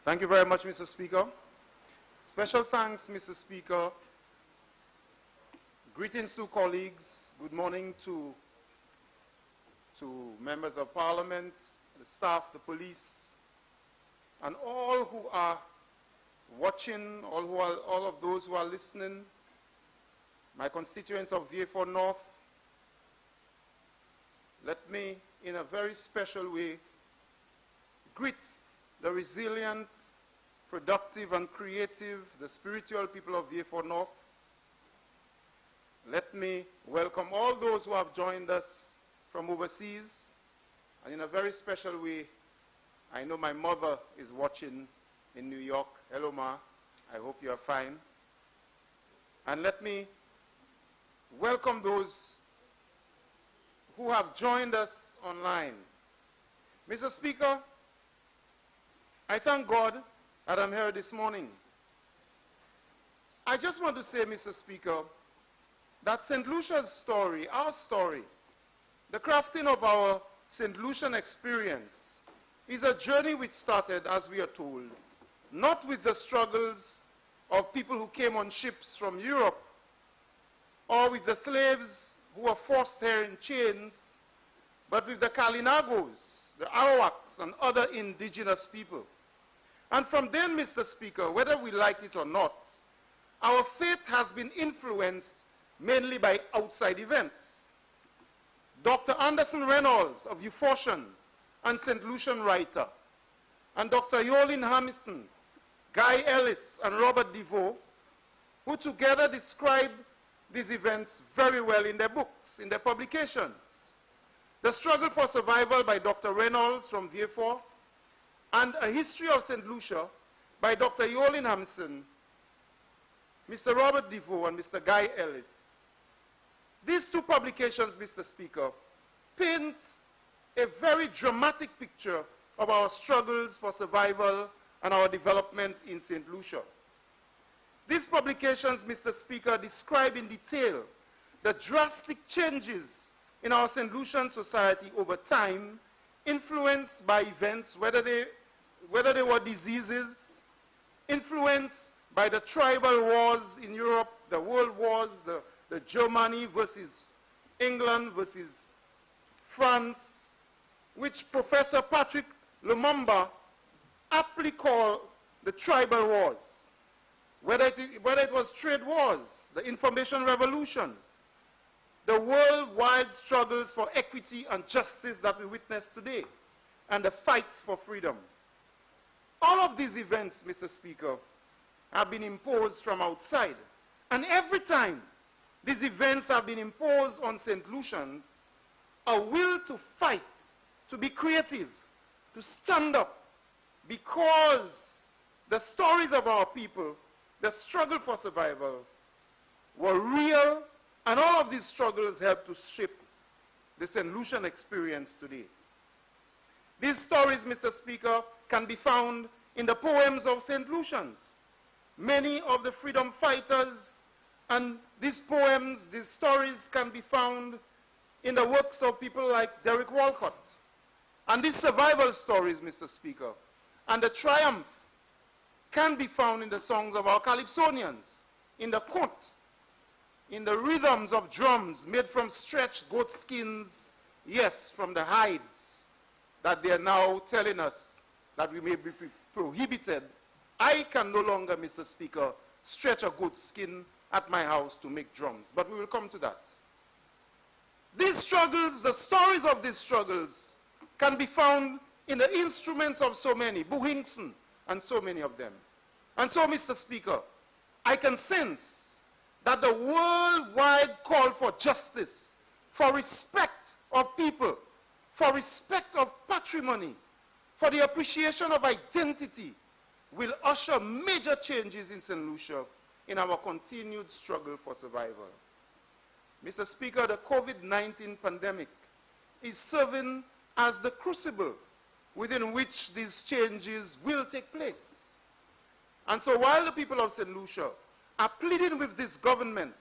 Thank you very much, Mr. Speaker. Special thanks, Mr. Speaker. Greetings to colleagues. Good morning to members of Parliament, the staff, the police, and all who are watching, all of those who are listening, my constituents of VA4 North. Let me, in a very special way, greet the resilient, productive, and creative, the spiritual people of VA4 North. Let me welcome all those who have joined us from overseas. And in a very special way, I know my mother is watching in New York. Hello, Ma. I hope you are fine. And let me welcome those who have joined us online. Mr. Speaker, I thank God that I'm here this morning. I just want to say, Mr. Speaker, that St. Lucia's story, our story, the crafting of our St. Lucian experience is a journey which started, as we are told, not with the struggles of people who came on ships from Europe or with the slaves who were forced here in chains, but with the Kalinagos, the Arawaks, and other indigenous people. And from then, Mr. Speaker, whether we like it or not, our faith has been influenced mainly by outside events. Dr. Anderson Reynolds of Euphortian and St. Lucian writer, and Dr. Yolin Hamison, Guy Ellis, and Robert DeVoe, who together describe these events very well in their books, in their publications. The Struggle for Survival by Dr. Reynolds from VA4, and A History of St. Lucia by Dr. Yolin Hamison, Mr. Robert DeVoe, and Mr. Guy Ellis. These two publications, Mr. Speaker, paint a very dramatic picture of our struggles for survival and our development in St. Lucia. These publications, Mr. Speaker, describe in detail the drastic changes in our St. Lucian society over time, influenced by events, whether they were diseases, influenced by the tribal wars in Europe, the world wars, the Germany versus England versus France, which Professor Patrick Lumumba aptly called the tribal wars. Whether it was trade wars, the information revolution, the worldwide struggles for equity and justice that we witness today, and the fights for freedom. All of these events, Mr. Speaker, have been imposed from outside. And every time these events have been imposed on St. Lucians, a will to fight, to be creative, to stand up, because the stories of our people, the struggle for survival, were real, and all of these struggles helped to shape the St. Lucian experience today. These stories, Mr. Speaker, can be found in the poems of St. Lucians. Many of the freedom fighters, and these poems, these stories can be found in the works of people like Derek Walcott. And these survival stories, Mr. Speaker, and the triumph can be found in the songs of our Calypsonians, in the court, in the rhythms of drums made from stretched goat skins, yes, from the hides that they are now telling us that we may be prohibited. I can no longer, Mr. Speaker, stretch a goat skin at my house to make drums, but we will come to that. These struggles, the stories of these struggles, can be found in the instruments of so many, Buhingson, and so many of them. And so, Mr. Speaker, I can sense that the worldwide call for justice, for respect of people, for respect of patrimony, for the appreciation of identity, will usher major changes in St. Lucia in our continued struggle for survival. Mr. Speaker, the COVID-19 pandemic is serving as the crucible within which these changes will take place. And so while the people of St. Lucia are pleading with this government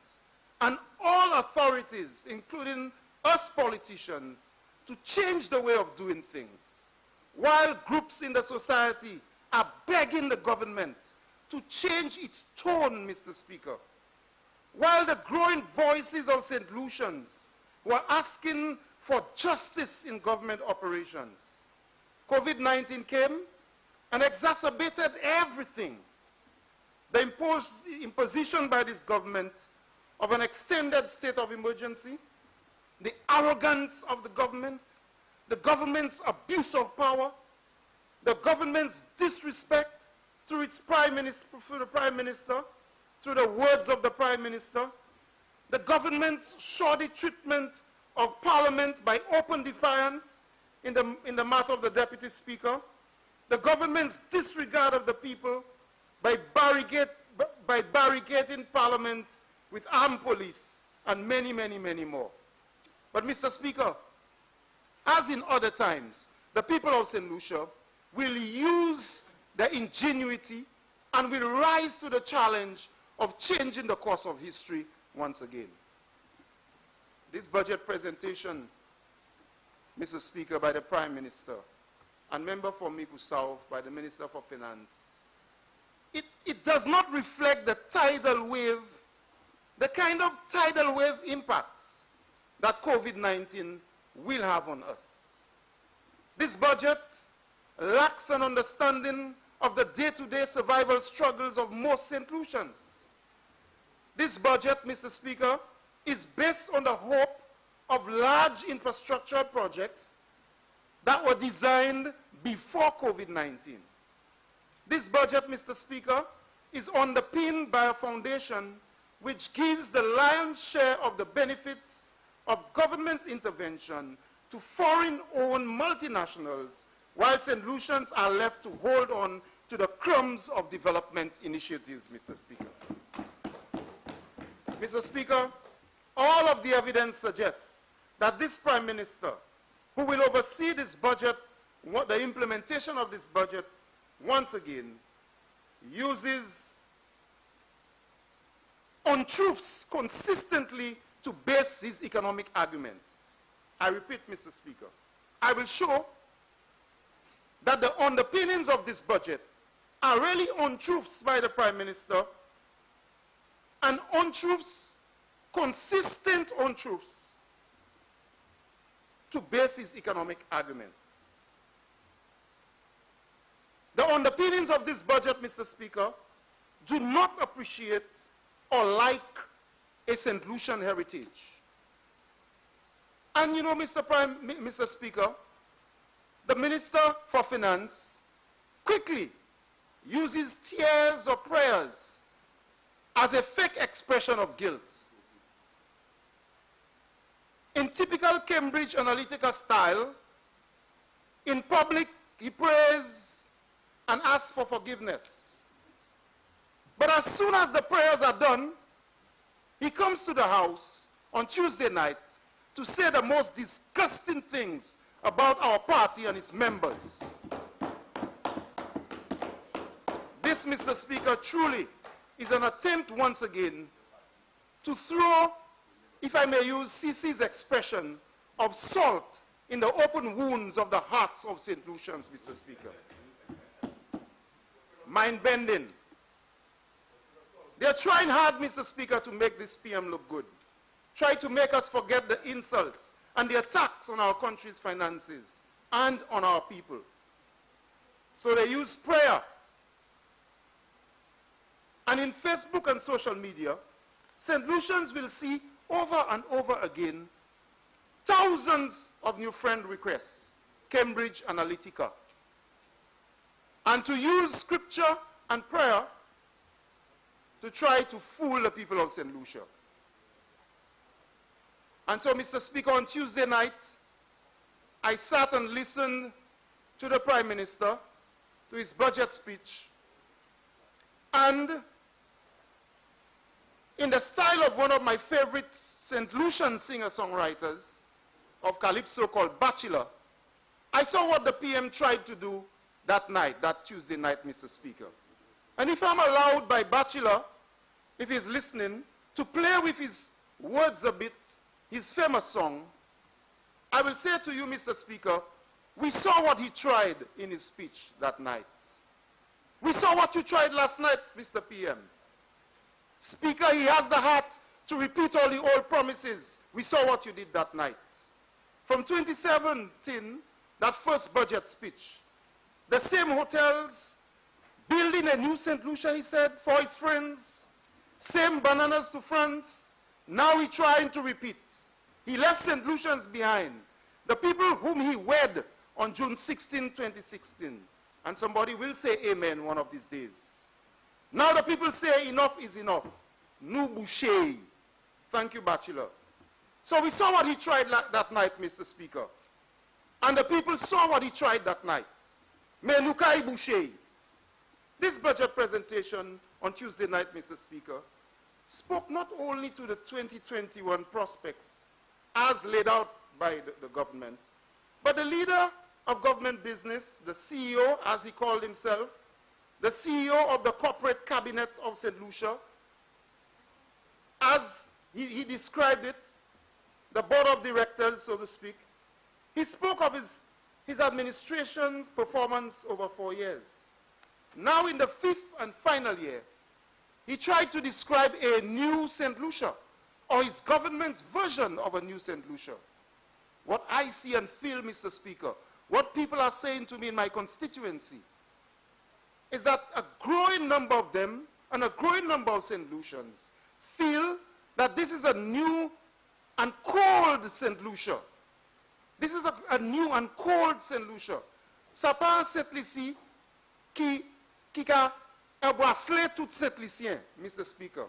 and all authorities, including us politicians, to change the way of doing things, while groups in the society are begging the government to change its tone, Mr. Speaker. While the growing voices of St. Lucians were asking for justice in government operations, COVID-19 came and exacerbated everything. The imposition by this government of an extended state of emergency, the arrogance of the government's abuse of power, the government's disrespect through its prime minister, through the words of the prime minister, the government's shoddy treatment of parliament by open defiance in the matter of the deputy speaker, the government's disregard of the people by barricading parliament with armed police and many, many, many more. But Mr. Speaker, as in other times, the people of St. Lucia will use their ingenuity and will rise to the challenge of changing the course of history once again. This budget presentation, Mr. Speaker, by the Prime Minister and member for Mipu South by the Minister for Finance, it does not reflect the tidal wave, the kind of tidal wave impacts that COVID-19 will have on us. This budget lacks an understanding of the day-to-day survival struggles of most St. Lucians. This budget, Mr. Speaker, is based on the hope of large infrastructure projects that were designed before COVID-19. This budget, Mr. Speaker, is underpinned by a foundation which gives the lion's share of the benefits of government intervention to foreign-owned multinationals, while St. Lucians are left to hold on to the crumbs of development initiatives, Mr. Speaker. Mr. Speaker, all of the evidence suggests that this Prime Minister, who will oversee this budget, the implementation of this budget, once again, uses untruths consistently to base his economic arguments. I repeat, Mr. Speaker, I will show that the underpinnings of this budget are really untruths by the Prime Minister, and untruths, consistent untruths, to base his economic arguments. The underpinnings of this budget, Mr. Speaker, do not appreciate or like a St. Lucian heritage. And you know, Mr. Speaker, the Minister for Finance quickly uses tears or prayers as a fake expression of guilt. In typical Cambridge Analytica style, in public, he prays and asks for forgiveness. But as soon as the prayers are done, he comes to the house on Tuesday night to say the most disgusting things about our party and its members. This, Mr. Speaker, truly is an attempt once again to throw, if I may use CC's expression, of salt in the open wounds of the hearts of St. Lucians, Mr. Speaker. Mind-bending. They're trying hard, Mr. Speaker, to make this PM look good. Try to make us forget the insults and the attacks on our country's finances and on our people. So they use prayer. And in Facebook and social media, St. Lucians will see over and over again thousands of new friend requests, Cambridge Analytica. And to use scripture and prayer to try to fool the people of St. Lucia. And so, Mr. Speaker, on Tuesday night, I sat and listened to the Prime Minister, to his budget speech, and in the style of one of my favorite St. Lucian singer-songwriters of Calypso called Bachelor, I saw what the PM tried to do that night, that Tuesday night, Mr. Speaker. And if I'm allowed by Bachelor, if he's listening, to play with his words a bit, his famous song, I will say to you, Mr. Speaker, we saw what he tried in his speech that night. We saw what you tried last night, Mr. PM. Speaker, he has the heart to repeat all the old promises. We saw what you did that night. From 2017, that first budget speech, the same hotels, building a new St. Lucia, he said, for his friends, same bananas to France. Now he's trying to repeat. He left St. Lucians behind, the people whom he wed on June 16, 2016. And somebody will say amen one of these days. Now the people say enough is enough. Nous boucher. Thank you, Bachelor. So we saw what he tried that night, Mr. Speaker. And the people saw what he tried that night. Mais nous kai boucher. This budget presentation on Tuesday night, Mr. Speaker, spoke not only to the 2021 prospects as laid out by the government, but the leader of government business, the CEO, as he called himself, the CEO of the corporate cabinet of St. Lucia, as he described it, the board of directors, so to speak. He spoke of his administration's performance over 4 years. Now in the 5th and final year, he tried to describe a new St. Lucia, or his government's version of a new St. Lucia. What I see and feel, Mr. Speaker, what people are saying to me in my constituency, is that a growing number of them, and a growing number of St. Lucians, feel that this is a new and cold St. Lucia. This is a new and cold St. Lucia. Ça pas St. Lucie qui a embrassé tout St. Lucien, Mr. Speaker.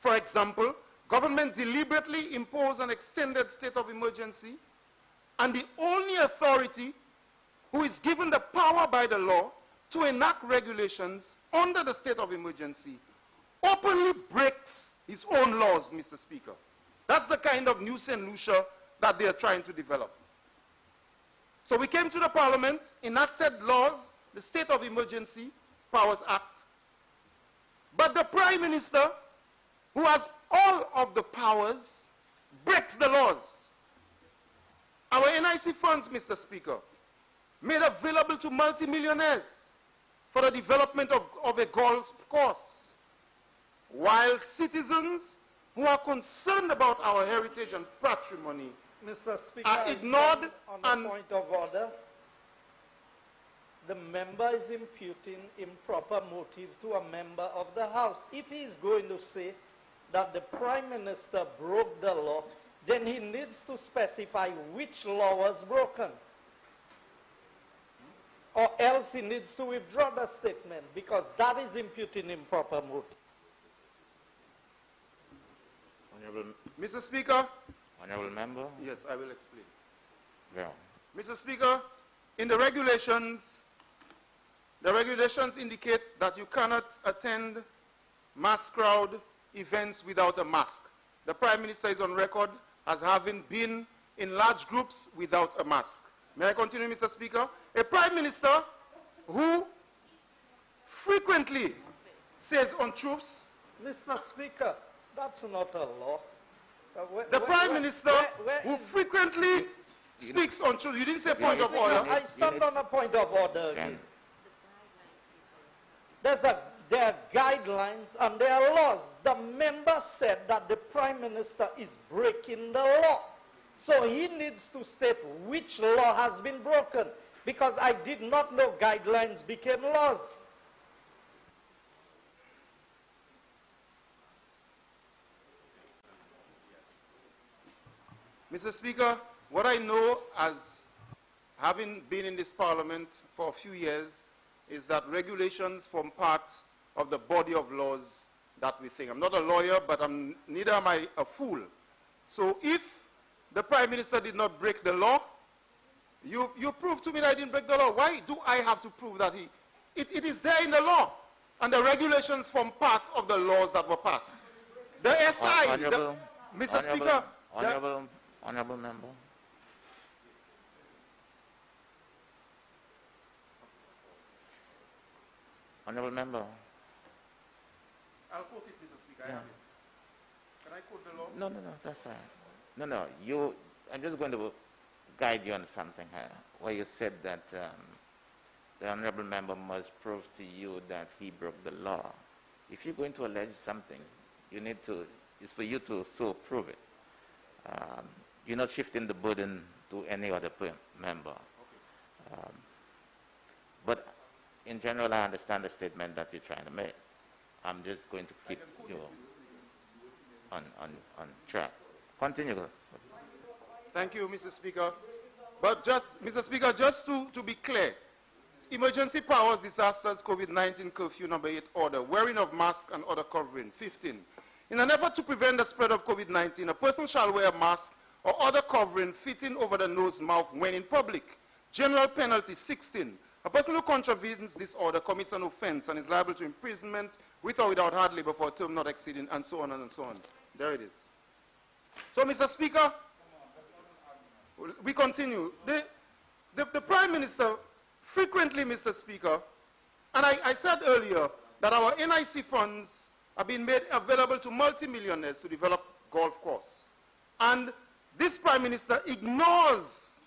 For example, government deliberately imposed an extended state of emergency, and the only authority who is given the power by the law to enact regulations under the state of emergency openly breaks his own laws, Mr. Speaker. That's the kind of new St. Lucia that they are trying to develop. So we came to the Parliament, enacted laws, the State of Emergency Powers Act. But the Prime Minister, who has all of the powers, breaks the laws. Our NIC funds, Mr. Speaker, made available to multimillionaires for the development of a golf course, while citizens who are concerned about our heritage and patrimony Mr. Speaker, are ignored on a point of order. The member is imputing improper motive to a member of the House. If he is going to say that the Prime Minister broke the law, then he needs to specify which law was broken. Or else he needs to withdraw the statement, because that is imputing improper motive. Honorable, Mr. Speaker. Honorable Member. Yes, I will explain. Yeah. Mr. Speaker, in the regulations indicate that you cannot attend mass crowd events without a mask. The Prime Minister is on record as having been in large groups without a mask. May I continue, Mr. Speaker? A Prime Minister who frequently says on troops. Mr. Speaker, that's not a law. The Prime Minister who frequently speaks on truth. You didn't say point of order. I stand on a point of order again. There are guidelines and there are laws. The member said that the Prime Minister is breaking the law. So he needs to state which law has been broken, because I did not know guidelines became laws. Mr. Speaker, what I know as having been in this Parliament for a few years is that regulations form part of the body of laws that we think. I'm not a lawyer, but neither am I a fool. So if the Prime Minister did not break the law, you prove to me that I didn't break the law. Why do I have to prove that it is there in the law? And the regulations form part of the laws that were passed. The SI, Mr. Speaker. Honorable Member. Honorable Member. I'll quote it, Mr. Speaker. I have it. Can I quote the law? No, that's all right. No, I'm just going to guide you on something here, where you said that the honorable member must prove to you that he broke the law. If you're going to allege something, you need to, it's for you to so prove it. You're not shifting the burden to any other member. But in general, I understand the statement that you're trying to make. I'm just going to keep you on track. Continue. Thank you, Mr. Speaker. But just, Mr. Speaker, just to be clear, emergency powers, disasters, COVID-19 curfew number 8 order, wearing of mask and other covering, 15. In an effort to prevent the spread of COVID-19, a person shall wear a mask or other covering fitting over the nose, mouth when in public. General penalty, 16. A person who contravenes this order commits an offense and is liable to imprisonment with or without hard labor for a term not exceeding, and so on and so on. There it is. So, Mr. Speaker, we continue. The Prime Minister frequently, Mr. Speaker, and I said earlier that our NIC funds have been made available to multimillionaires to develop golf course. And this Prime Minister ignores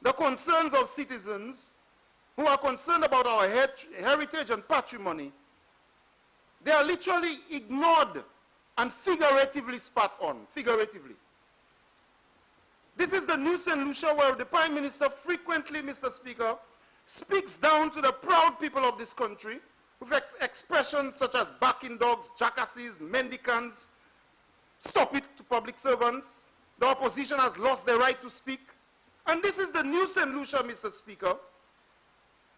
the concerns of citizens who are concerned about our heritage and patrimony. They are literally ignored and figuratively spat on, figuratively. This is the new St. Lucia where the Prime Minister frequently, Mr. Speaker, speaks down to the proud people of this country with expressions such as backing dogs, jackasses, mendicants, stop it to public servants. The opposition has lost their right to speak. And this is the new St. Lucia, Mr. Speaker,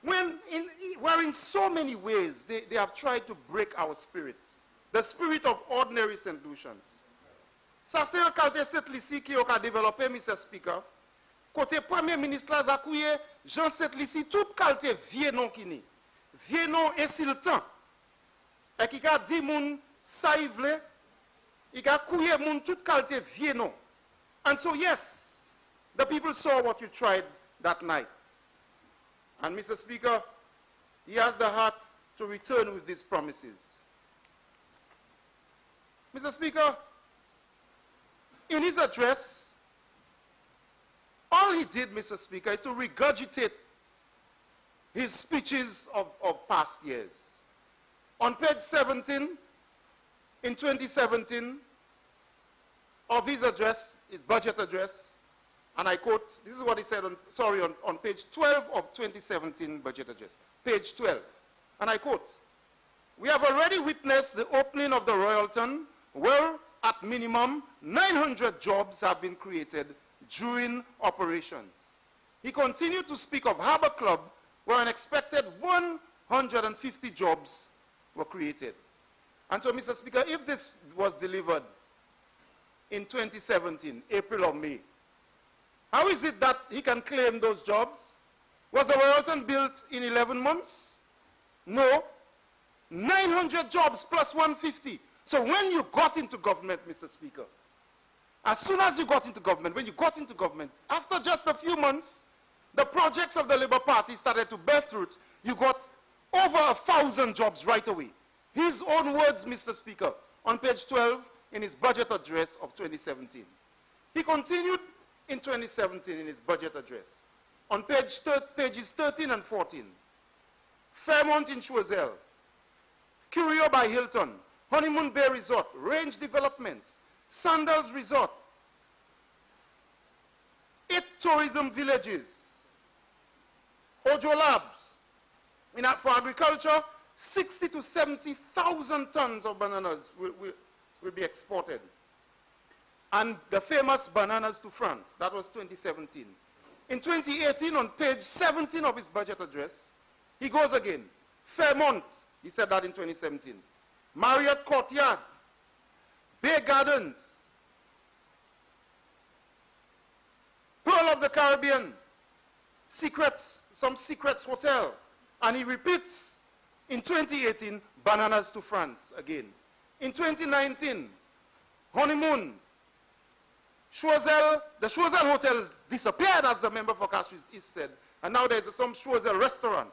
where in so many ways they have tried to break our spirit, the spirit of ordinary St. Lucians. Ça c'est un qualité St. Lucie qui a développé, Mr. Speaker. Côté Premier ministre, a couillé Jean St. Lucie, toute qualité vieux non qui ni, vieux non insultant, et qui a dit moun ça y vle, il a couillé moun toute qualité vieux non. And so yes, the people saw what you tried that night. And Mr. Speaker, he has the heart to return with these promises. Mr. Speaker, in his address, all he did, Mr. Speaker, is to regurgitate his speeches of past years. On page 17, in 2017, of his address, his budget address, and I quote, this is what he said on page 12 of 2017 budget address, page 12, and I quote, "We have already witnessed the opening of the Royalton, where at minimum 900 jobs have been created during operations." He continued to speak of Harbour Club, where an expected 150 jobs were created. And so, Mr. Speaker, if this was delivered in 2017, April or May, how is it that he can claim those jobs? Was the Royalton built in 11 months? No. 900 jobs plus 150. So when you got into government, Mr. Speaker, as soon as you got into government, after just a few months, the projects of the Labour Party started to bear fruit. You got over 1,000 jobs right away. His own words, Mr. Speaker, on page 12 in his budget address of 2017. He continued in 2017 in his budget address. On pages 13 and 14, Fairmont in Choiseul, Curio by Hilton, Honeymoon Bay Resort, Range Developments, Sandals Resort, 8 tourism villages, Ojo Labs. For agriculture, 60 to 70,000 tons of bananas will be exported. And the famous bananas to France, that was 2017. In 2018, on page 17 of his budget address, he goes again. Fairmont, he said that in 2017. Marriott Courtyard, Bay Gardens, Pearl of the Caribbean, some Secrets Hotel. And he repeats in 2018, bananas to France again. In 2019, Honeymoon, Choiseul, the Choiseul Hotel disappeared, as the member for Castries East said, and now there's some Choiseul restaurant.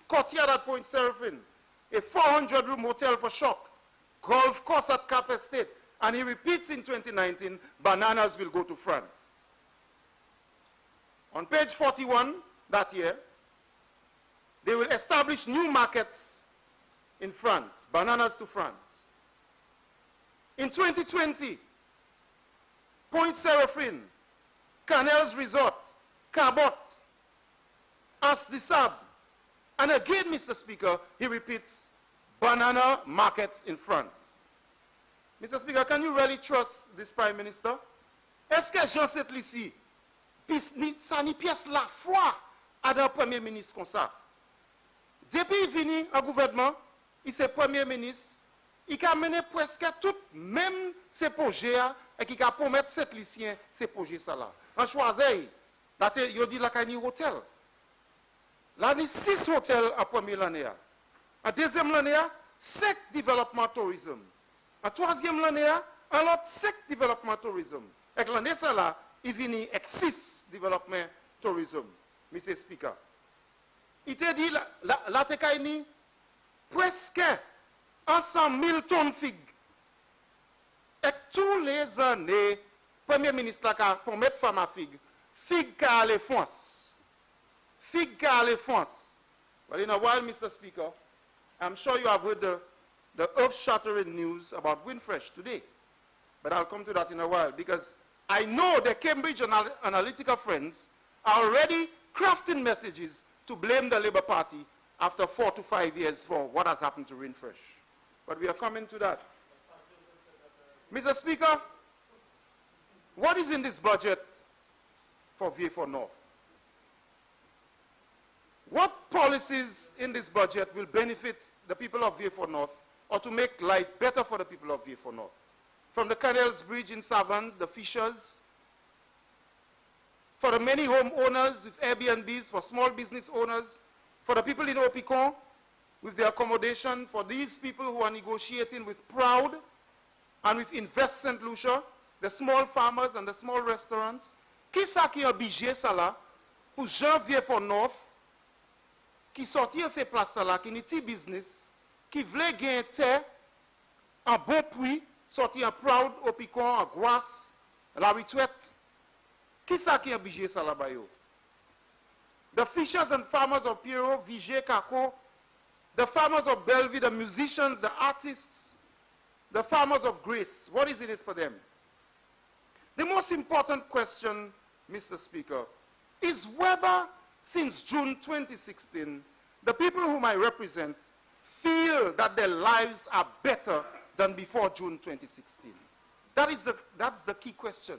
Courtyard at Point Seraphine, a 400-room hotel for Shock, golf course at Cap Estate, and he repeats in 2019, bananas will go to France. On page 41 that year, They will establish new markets in France, bananas to France. In 2020, Point Seraphine, Canals Resort, Cabot, As-Dissab, and again, Mr. Speaker, he repeats, banana markets in France. Mr. Speaker, can you really trust this Prime Minister? Est-ce que Jean Setlissi, ça n'y pièce la foi à un Premier ministre comme ça? Depuis qu'il est venu au gouvernement, il est Premier ministre, il a mené presque tout, même ces projets, et qui a promettre Setlissien ces projets ça là. En choisir, il a dit la Kani Hotel. Là, il y a 6 hôtels en première année. En deuxième année, 5 développement tourisme. En troisième année, un autre 5 développement tourisme. Et l'année, ça là, il vient avec 6 développement tourisme, Mr. Speaker. Il t'a dit, la Tekaini, presque 100 000 tonnes de figues. Et tous les années, Premier ministre là, pour mettre femme à figues, figues qui allaient France. Fig Gale France. Well, in a while, Mr. Speaker, I'm sure you have heard the earth-shattering news about Windfresh today. But I'll come to that in a while because I know the Cambridge Analytica friends are already crafting messages to blame the Labour Party after 4 to 5 years for what has happened to Windfresh. But we are coming to that. Mr. Speaker, what is in this budget for VA4 North? What policies in this budget will benefit the people of VA4 North or to make life better for the people of VA4 North? From the Canals Bridge in Savans, the fishers, for the many homeowners with Airbnbs, for small business owners, for the people in Opicon with their accommodation, for these people who are negotiating with Proud and with Invest St. Lucia, the small farmers and the small restaurants. Qui ça qui a obligé ça là pour Jean VA4 North qui sortit de ces places-là, qui n'est pas business, qui voulait gagner terre en bon prix, sorti en Proud, au Picon, en Gouas, la Retraite. Qui ça qui a obligé ça là-bas? The fishers and farmers of Pierrot, Vigé, Kako, the farmers of Bellevue, the musicians, the artists, the farmers of Grace. What is in it for them? The most important question, Mr. Speaker, is whether since June 2016, the people whom I represent feel that their lives are better than before June 2016. That's the key question.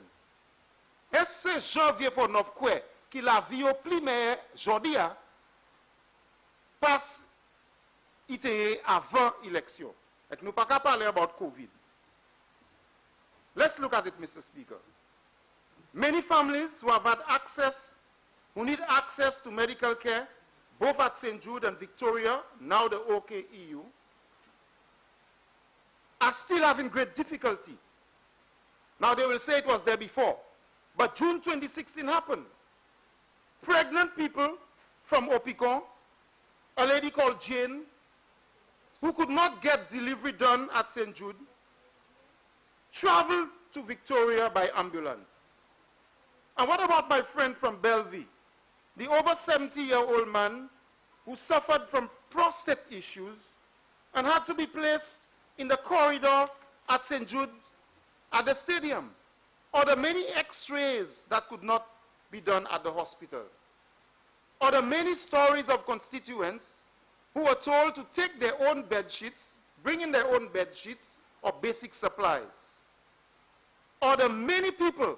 Est-ce que janvier pour nous quoi qui la vie au plus meilleur aujourd'hui passe été avant l'élection? Et nous pas qu'à parler about COVID. Let's look at it, Mr. Speaker. Many families who have had access, who need access to medical care, both at St. Jude and Victoria, now the OKEU, are still having great difficulty. Now they will say it was there before, but June 2016 happened. Pregnant people from Opicon, a lady called Jane, who could not get delivery done at St. Jude, traveled to Victoria by ambulance. And what about my friend from Bellevue, the over 70-year-old man who suffered from prostate issues and had to be placed in the corridor at St. Jude at the stadium, or the many x-rays that could not be done at the hospital, or the many stories of constituents who were told to take their own bed sheets, bring in their own bed sheets or basic supplies, or the many people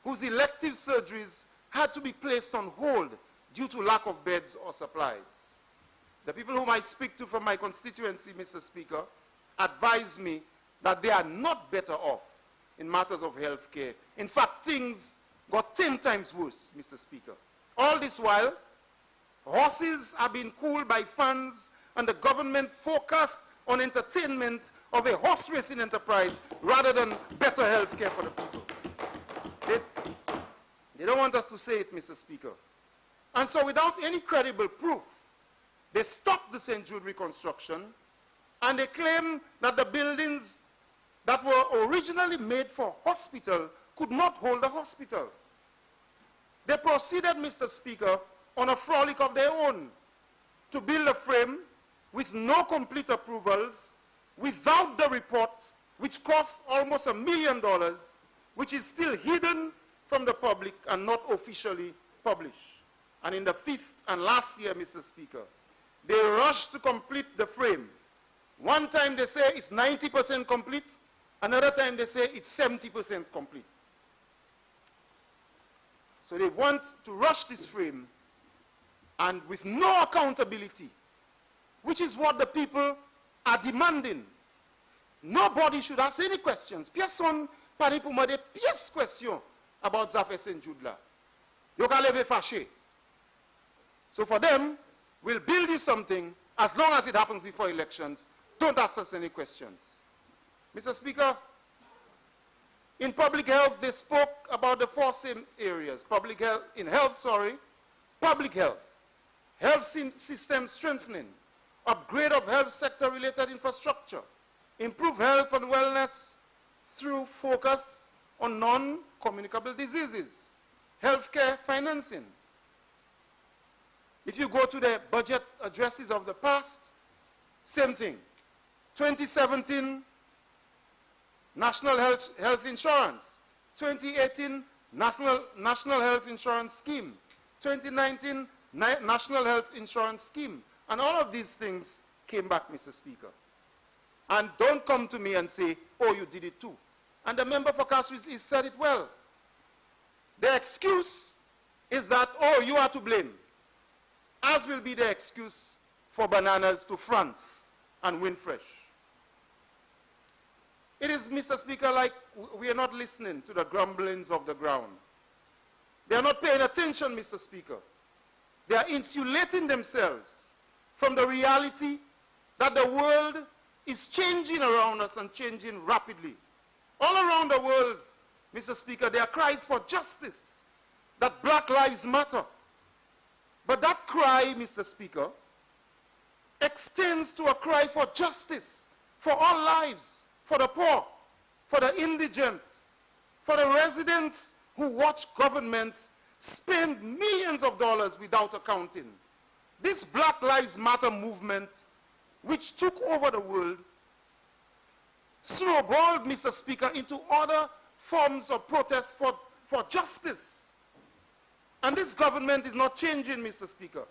whose elective surgeries had to be placed on hold due to lack of beds or supplies. The people whom I speak to from my constituency, Mr. Speaker, advise me that they are not better off in matters of health care. In fact, things got 10 times worse, Mr. Speaker. All this while, horses are being cooled by funds and the government focused on entertainment of a horse racing enterprise rather than better health care for the people. They don't want us to say it, Mr. Speaker. And so without any credible proof, they stopped the St. Jude reconstruction and they claim that the buildings that were originally made for hospital could not hold a hospital. They proceeded, Mr. Speaker, on a frolic of their own. to build a frame with no complete approvals, without the report, which costs almost $1 million, which is still hidden from the public and not officially published. And in the 5th and last year, Mr. Speaker, they rushed to complete the frame. One time they say it's 90% complete, another time they say it's 70% complete. So they want to rush this frame, and with no accountability, which is what the people are demanding. Nobody should ask any questions. Personne pas pour demander pièce question about Zafé Saint-Jude là. Yo ka leve fâché. So for them, we'll build you something as long as it happens before elections. Don't ask us any questions. Mr. Speaker, in public health, they spoke about the 4 same areas. Public health, public health, health system strengthening, upgrade of health sector-related infrastructure, improve health and wellness through focus on non-communicable diseases, healthcare financing. If you go to the budget addresses of the past, same thing. 2017, National Health Insurance. 2018, National Health Insurance Scheme. 2019, National Health Insurance Scheme. And all of these things came back, Mr. Speaker. And don't come to me and say, oh, you did it too. And the member for Castries said it well. The excuse is that, oh, you are to blame. As will be the excuse for bananas to France and Windfresh. It is, Mr. Speaker, like we are not listening to the grumblings of the ground. They are not paying attention, Mr. Speaker. They are insulating themselves from the reality that the world is changing around us and changing rapidly. All around the world, Mr. Speaker, there are cries for justice, that Black Lives Matter. But that cry, Mr. Speaker, extends to a cry for justice, for all lives, for the poor, for the indigent, for the residents who watch governments spend millions of dollars without accounting. This Black Lives Matter movement, which took over the world, snowballed, Mr. Speaker, into other forms of protest for justice. And this government is not changing, Mr. Speaker.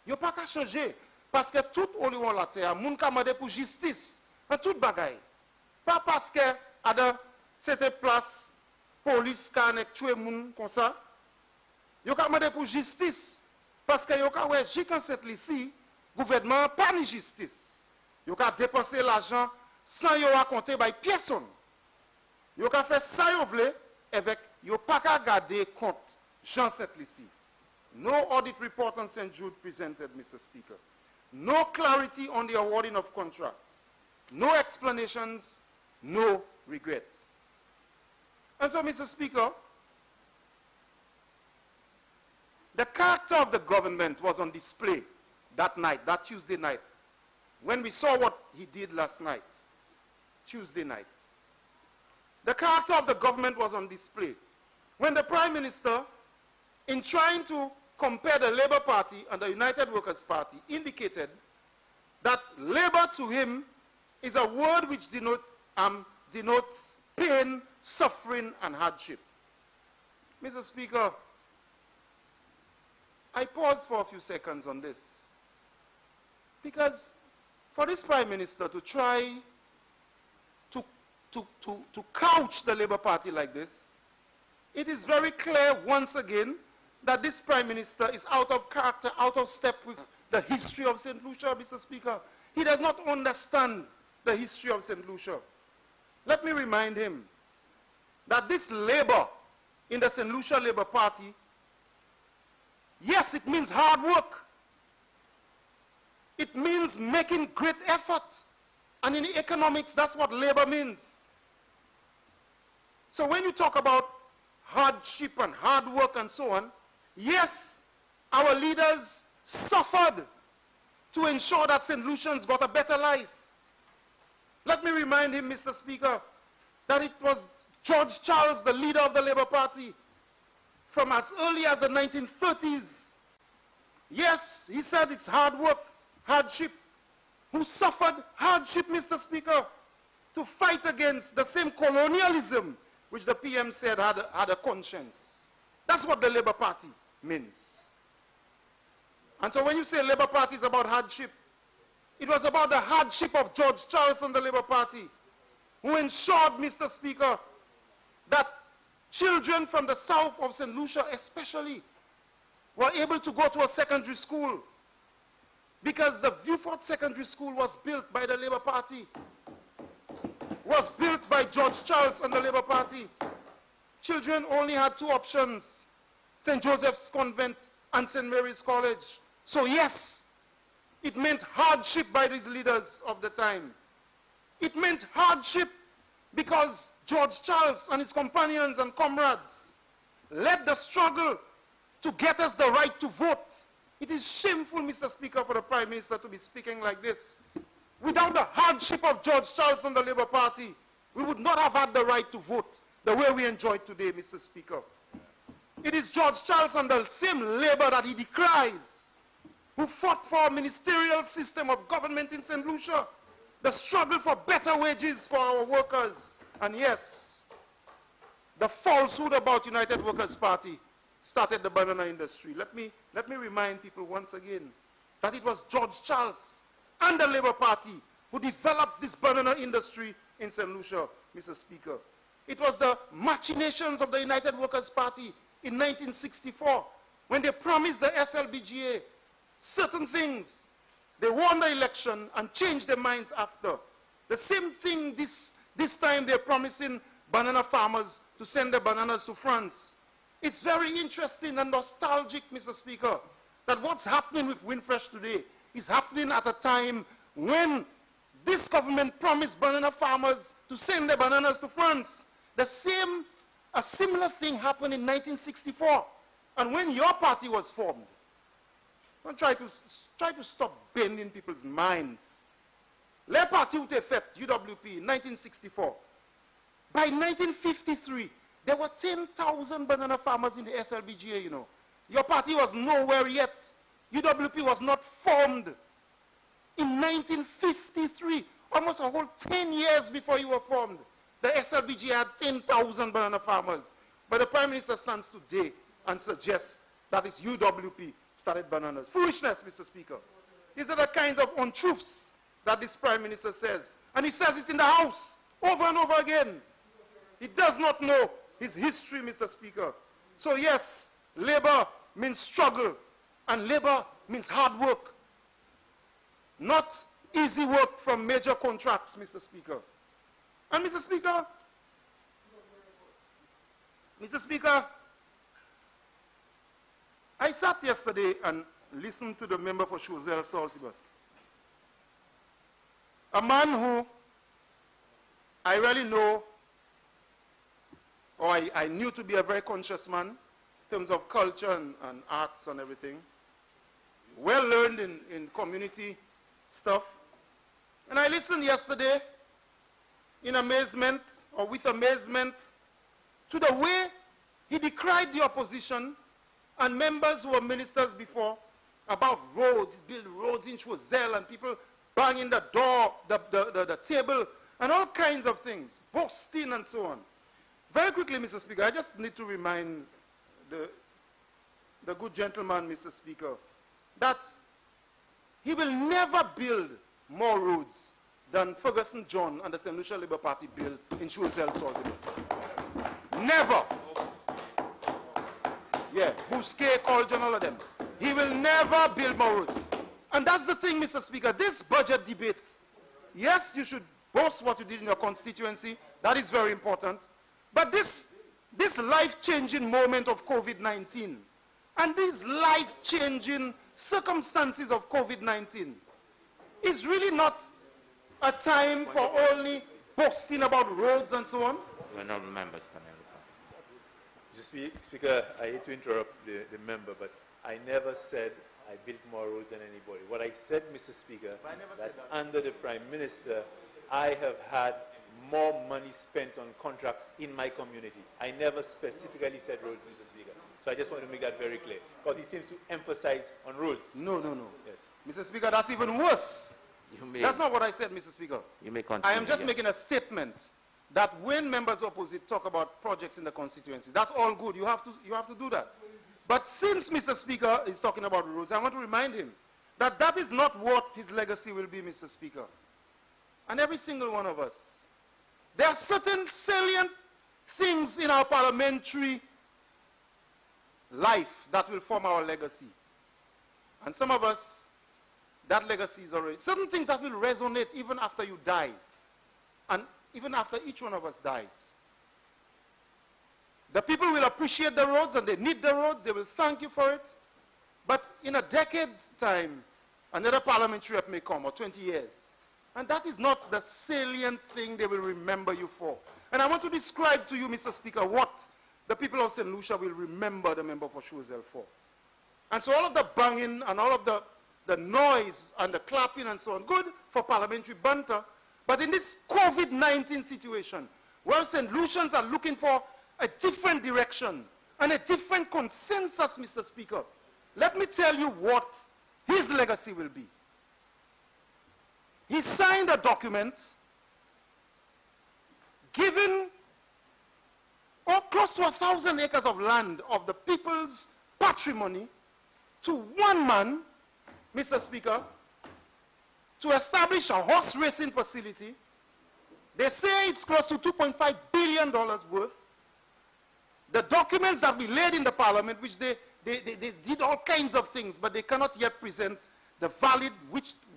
Yo pas qu'à changer, parce que tout au lieu la terre, moun ka mande pour justice, en tout bagay. Pas parce que à de cette place, police ka nek tué moun comme ça. Yo ka mande pour justice, parce que yo ka wè jikan cette ici, gouvernement pas ni justice. Yo ka dépenser l'argent sans yo raconter by personne. Yo ka fait ça yo vle avec yo pas qu'à garder compte Jean Setlissi. No audit report on St. Jude presented, Mr. Speaker. No clarity on the awarding of contracts. No explanations, no regret. And so, Mr. Speaker, the character of the government was on display that night, that Tuesday night, when we saw what he did last night, Tuesday night. The character of the government was on display when the Prime Minister, in trying to compare the Labour Party and the United Workers' Party, indicated that Labour to him is a word which denotes pain, suffering, and hardship. Mr. Speaker, I pause for a few seconds on this, because for this Prime Minister to try to couch the Labour Party like this, it is very clear once again that this Prime Minister is out of character, out of step with the history of St. Lucia, Mr. Speaker. He does not understand the history of St. Lucia. Let me remind him that this labor in the St. Lucia Labour Party, yes, it means hard work. It means making great effort. And in economics, that's what labor means. So when you talk about hardship and hard work and so on, yes, our leaders suffered to ensure that St. Lucians got a better life. Let me remind him, Mr. Speaker, that it was George Charles, the leader of the Labour Party, from as early as the 1930s. Yes, he said it's hard work, hardship, who suffered hardship, Mr. Speaker, to fight against the same colonialism which the PM said had a conscience. That's what the Labour Party means. And so when you say Labour Party is about hardship, it was about the hardship of George Charles and the Labour Party, who ensured, Mr. Speaker, that children from the south of St. Lucia especially were able to go to a secondary school, because the Viewfort Secondary School was built by the Labour Party, was built by George Charles and the Labour Party. Children only had two options, St. Joseph's Convent and St. Mary's College. So yes, it meant hardship by these leaders of the time. It meant hardship because George Charles and his companions and comrades led the struggle to get us the right to vote. It is shameful, Mr. Speaker, for the Prime Minister to be speaking like this. Without the hardship of George Charles and the Labour Party, we would not have had the right to vote the way we enjoy today, Mr. Speaker. It is George Charles and the same Labour that he decries, who fought for a ministerial system of government in St. Lucia, the struggle for better wages for our workers. And yes, the falsehood about United Workers' Party started the banana industry. Let me remind people once again that it was George Charles and the Labour Party who developed this banana industry in St. Lucia, Mr. Speaker. It was the machinations of the United Workers' Party in 1964 when they promised the SLBGA certain things. They won the election and changed their minds after. The same thing this time they're promising banana farmers to send their bananas to France. It's very interesting and nostalgic, Mr. Speaker, that what's happening with Windfresh today is happening at a time when this government promised banana farmers to send their bananas to France. A similar thing happened in 1964. And when your party was formed, don't try to stop bending people's minds. Le Parti out fait, UWP, 1964. By 1953, there were 10,000 banana farmers in the SLBGA, you know. Your party was nowhere yet. UWP was not formed. In 1953, almost a whole 10 years before you were formed, the SLBGA had 10,000 banana farmers. But the Prime Minister stands today and suggests that it's UWP started bananas. Foolishness, Mr. Speaker. These are the kinds of untruths that this Prime Minister says. And he says it in the House over and over again. He does not know his history, Mr. Speaker. So yes, labor means struggle, and labor means hard work. Not easy work from major contracts, Mr. Speaker. And Mr. Speaker, I sat yesterday and listened to the member for Choiseul Saltibus. A man who I really know, or I knew to be a very conscious man in terms of culture and arts and everything. Well learned in community stuff. And I listened yesterday in amazement, or with amazement, to the way he decried the opposition and members who were ministers before about roads. He built roads in Choiseul and people banging the door, the table, and all kinds of things, boasting and so on. Very quickly, Mr. Speaker, I just need to remind the good gentleman, Mr. Speaker, that he will never build more roads than Ferguson John and the St. Lucia Labour Party built in Choiseul Saltibus. Never. Yeah, Bousquet, Coljon, all of them. He will never build more roads. And that's the thing, Mr. Speaker, this budget debate, yes, you should boast what you did in your constituency. That is very important. But this life-changing moment of COVID-19 and these life-changing circumstances of COVID-19 is really not a time for only boasting about roads and so on. Honourable members, Mr. Speaker, I hate to interrupt the member, but I never said I built more roads than anybody. What I said, Mr. Speaker, that under the Prime Minister, I have had more money spent on contracts in my community. I never specifically said roads, Mr. Speaker. So I just want to make that very clear, because he seems to emphasize on roads. No. Yes. Mr. Speaker, that's even worse. That's not what I said, Mr. Speaker. You may continue. I am just making a statement that when members opposite talk about projects in the constituencies, that's all good. You have to do that. But since Mr. Speaker is talking about roads, I want to remind him that that is not what his legacy will be, Mr. Speaker. And every single one of us. There are certain salient things in our parliamentary life that will form our legacy. And some of us, that legacy is already, certain things that will resonate even after you die. And even after each one of us dies. The people will appreciate the roads and they need the roads, they will thank you for it. But in a decade's time, another parliamentary rep may come, or 20 years. And that is not the salient thing they will remember you for. And I want to describe to you, Mr. Speaker, what the people of St. Lucia will remember the member for Choiseul for. And so all of the banging and all of the noise and the clapping and so on, good for parliamentary banter. But in this COVID-19 situation, where St. Lucians are looking for a different direction and a different consensus, Mr. Speaker, let me tell you what his legacy will be. He signed a document giving close to 1,000 acres of land of the people's patrimony to one man, Mr. Speaker, to establish a horse racing facility. They say it's close to $2.5 billion worth. The documents that we laid in the parliament, which they did all kinds of things, but they cannot yet present the valid,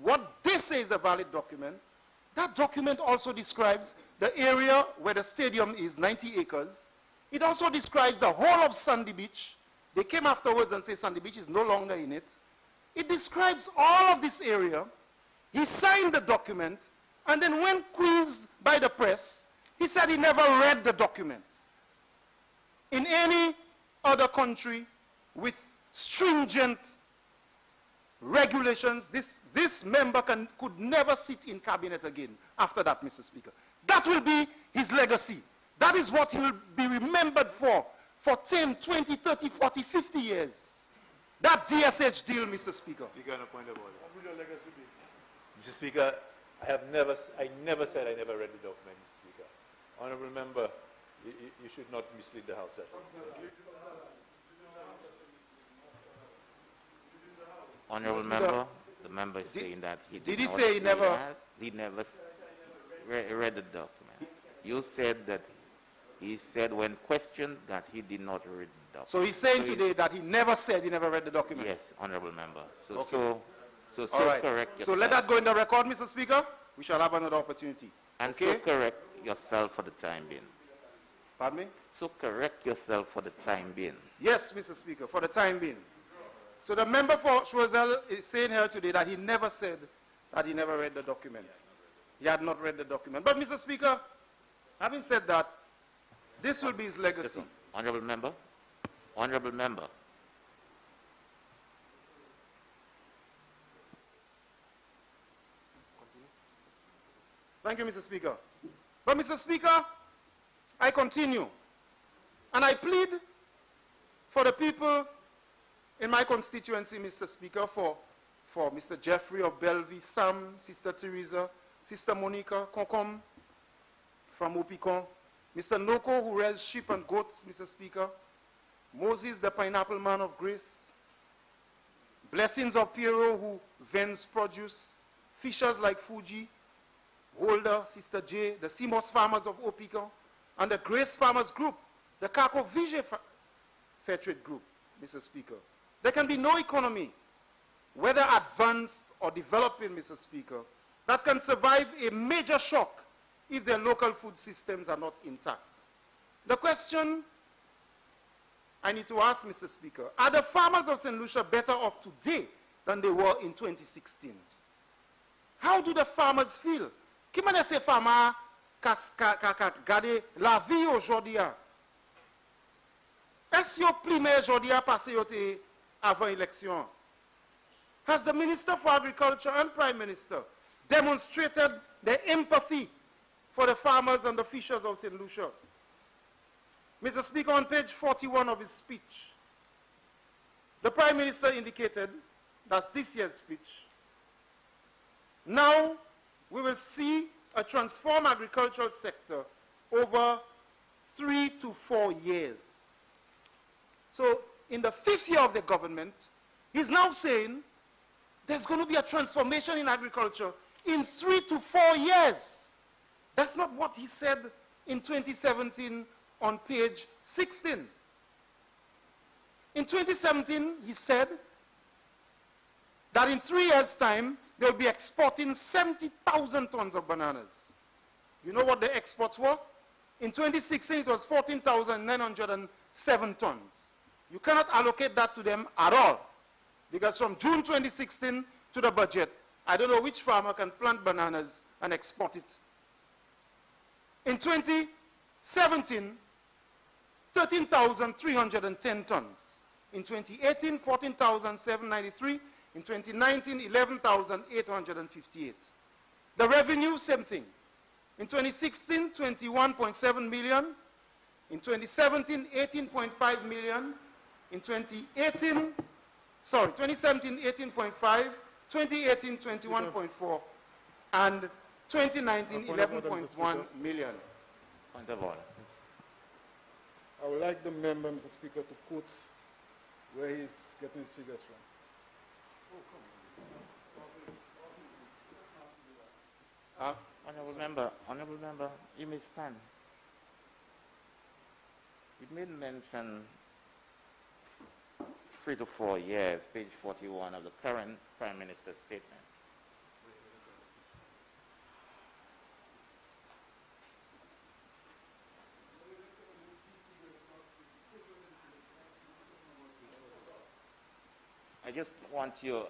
what they say is the valid document. That document also describes the area where the stadium is, 90 acres. It also describes the whole of Sandy Beach. They came afterwards and say Sandy Beach is no longer in it. It describes all of this area. He signed the document, and then when quizzed by the press, he said he never read the document. In any other country with stringent regulations, this member could never sit in cabinet again after that, Mr. Speaker. That will be his legacy. That is what he will be remembered for 10, 20, 30, 40, 50 years. That DSH deal, Mr. Speaker. Speaker, on a point of order. What will your legacy be? Mr. Speaker, I never said I never read the document, Mr. Speaker. Honourable member, you should not mislead the House. Honourable member, the member is saying that he did he say he never read the document. You said that he said when questioned that he did not read the document. So he's saying today that he never said he never read the document? Yes, honourable member. So, okay. so right. correct yourself. So let that go in the record, Mr. Speaker. We shall have another opportunity. And okay? so correct yourself for the time being. Pardon me? So correct yourself for the time being. Yes, Mr. Speaker, for the time being. So the member for Choiseul is saying here today that he never said that he never read the document. He had not read the document. But, Mr. Speaker, having said that, this will be his legacy. Honourable member. Honourable member. Thank you, Mr. Speaker. But, Mr. Speaker, I continue. And I plead for the people in my constituency, Mr. Speaker, for Mr. Jeffrey of Bellevue, Sam, Sister Teresa, Sister Monica, Concom from Opicon, Mr. Noko, who rears sheep and goats, Mr. Speaker, Moses, the pineapple man of grace, Blessings of Piero, who vends produce, fishers like Fuji, Holder, Sister J, the Simos farmers of Opicon, and the Grace Farmers Group, the Kako Vige Fair Trade Group, Mr. Speaker. There can be no economy, whether advanced or developing, Mr. Speaker, that can survive a major shock if their local food systems are not intact. The question I need to ask, Mr. Speaker, are the farmers of St. Lucia better off today than they were in 2016? How do the farmers feel? Comment ces farmers gardent la vie aujourd'hui? Est-ce que plus meilleur aujourd'hui passé avant l'élection? Has the Minister for Agriculture and Prime Minister demonstrated their empathy for the farmers and the fishers of St. Lucia? Mr. Speaker, on page 41 of his speech, the Prime Minister indicated, that's this year's speech, Now, we will see a transformed agricultural sector over 3 to 4 years. So, in the 5th year of the government, he's now saying there's going to be a transformation in agriculture in 3 to 4 years. That's not what he said in 2017 on page 16. In 2017, he said that in 3 years' time, they'll be exporting 70,000 tons of bananas. You know what the exports were? In 2016, it was 14,907 tons. You cannot allocate that to them at all. Because from June 2016 to the budget, I don't know which farmer can plant bananas and export it. In 2017, 13,310 tons. In 2018, 14,793. In 2019, 11,858. The revenue, same thing. In 2016, 21.7 million. In 2017, 18.5 million. In 2017, 18.5. 2018, 21.4. And 2019, 11.1 million. Point of order. I would like the member, Mr. Speaker, to quote where he's getting his figures from. Honorable member, you may stand. You made mention 3 to 4 years, page 41 of the current Prime Minister's statement. I just want you,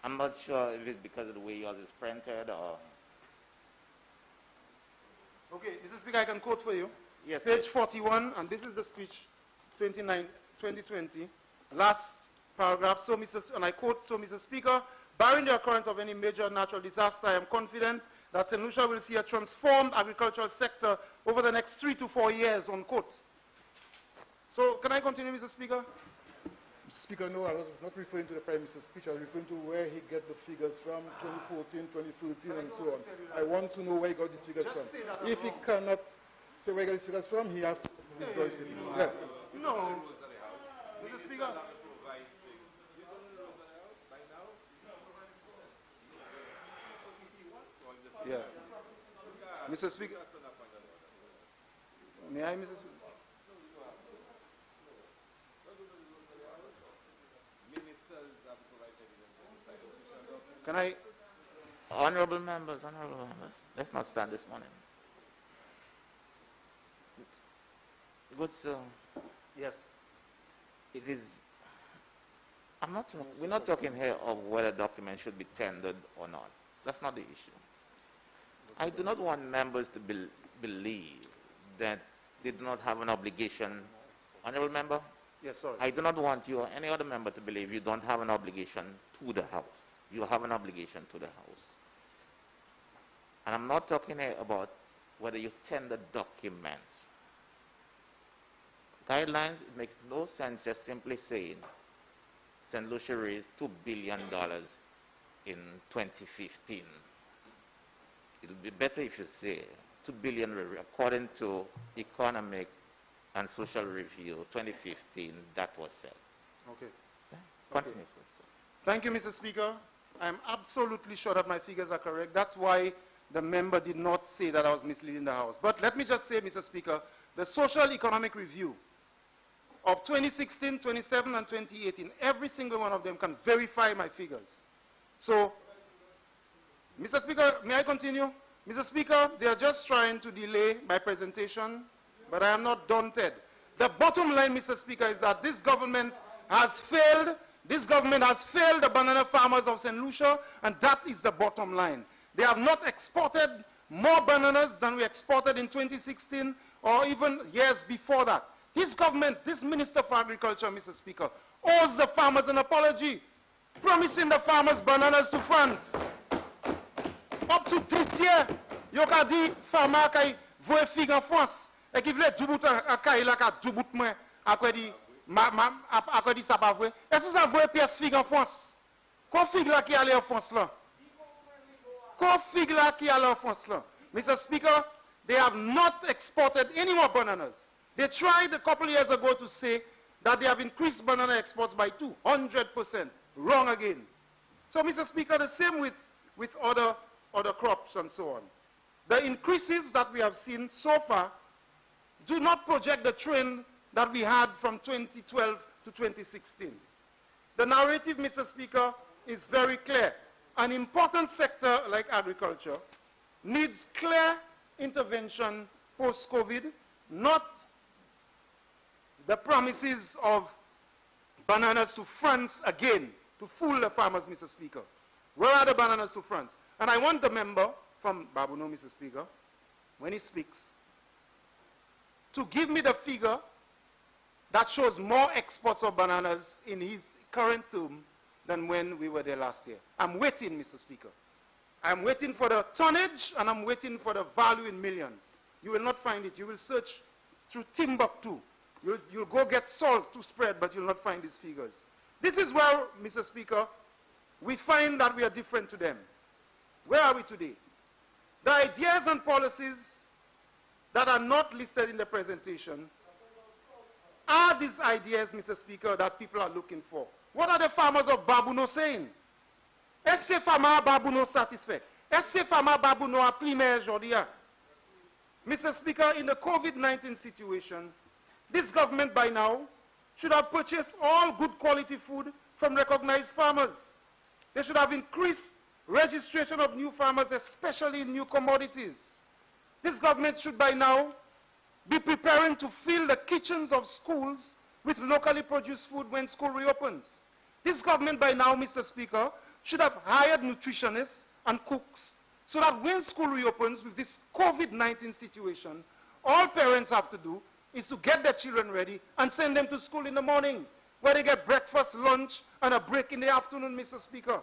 I'm not sure if it's because of the way yours is printed or... Okay, Mr. Speaker, I can quote for you. Yes. Page 41, and this is the speech 2020, last paragraph. So, and I quote, so Mr. Speaker, barring the occurrence of any major natural disaster, I am confident that St. Lucia will see a transformed agricultural sector over the next 3 to 4 years, unquote. So, can I continue, Mr. Speaker? Mr. Speaker, no, I was not referring to the Prime Minister's speech. I was referring to where he got the figures from, 2014, 2013, and so on. I want to know where he got these figures from. If he cannot say where he got these figures from, he has to withdraw his statement. Yeah. No. Mr. Speaker. Yeah. Mr. Speaker. May I, Mr. Speaker? Can I? Honorable members, let's not stand this morning. Good sir. Yes. It is, we're not talking here of whether documents should be tendered or not. That's not the issue. I do not want members to believe that they do not have an obligation. Honorable member? Yes, sorry. I do not want you or any other member to believe you don't have an obligation to the House. You have an obligation to the House. And I'm not talking here about whether you tender documents. Guidelines, it makes no sense just simply saying St. Lucia raised $2 billion in 2015. It would be better if you say $2 billion according to Economic and Social Review 2015, that was said. Okay. Continue, okay. Thank you, Mr. Speaker. I'm absolutely sure that my figures are correct. That's why the member did not say that I was misleading the House. But let me just say, Mr. Speaker, the Social Economic Review of 2016, 2017, and 2018, every single one of them can verify my figures. So, Mr. Speaker, may I continue? Mr. Speaker, they are just trying to delay my presentation, but I am not daunted. The bottom line, Mr. Speaker, is that this government has failed. This government has failed the banana farmers of St. Lucia, and that is the bottom line. They have not exported more bananas than we exported in 2016 or even years before that. His government, this Minister for Agriculture, Mr. Speaker, owes the farmers an apology, promising the farmers bananas to France. Up to this year, you can di farmer kay voye fig en France, et qui voulait doubout a kay la ka doubout moi akwe di sa pa vwe. Est-ce que ça voye pièce fig en France? Kon fig la qui allait en France là? Ko fig la ki ala France la. Mr. Speaker, they have not exported any more bananas. They tried a couple of years ago to say that they have increased banana exports by 200%. Wrong again. So, Mr. Speaker, the same with other crops and so on. The increases that we have seen so far do not project the trend that we had from 2012 to 2016. The narrative, Mr. Speaker, is very clear. An important sector like agriculture needs clear intervention post-COVID, not the promises of bananas to France again to fool the farmers, Mr. Speaker. Where are the bananas to France? And I want the member from Babuno, Mr. Speaker, when he speaks, to give me the figure that shows more exports of bananas in his current term than when we were there last year. I'm waiting, Mr. Speaker. I'm waiting for the tonnage and I'm waiting for the value in millions. You will not find it. You will search through Timbuktu. You'll go get salt to spread, but you'll not find these figures. This is where, Mr. Speaker, we find that we are different to them. Where are we today? The ideas and policies that are not listed in the presentation are these ideas, Mr. Speaker, that people are looking for. What are the farmers of Babuno saying? Est-ce que farmers Babuno satisfait? Est-ce que farmers Babuno a primaire aujourd'hui? Mr. Speaker, in the COVID-19 situation, this government by now should have purchased all good quality food from recognized farmers. They should have increased registration of new farmers, especially in new commodities. This government should by now be preparing to fill the kitchens of schools with locally produced food when school reopens. This government by now, Mr. Speaker, should have hired nutritionists and cooks so that when school reopens with this COVID-19 situation, all parents have to do is to get their children ready and send them to school in the morning, where they get breakfast, lunch, and a break in the afternoon, Mr. Speaker.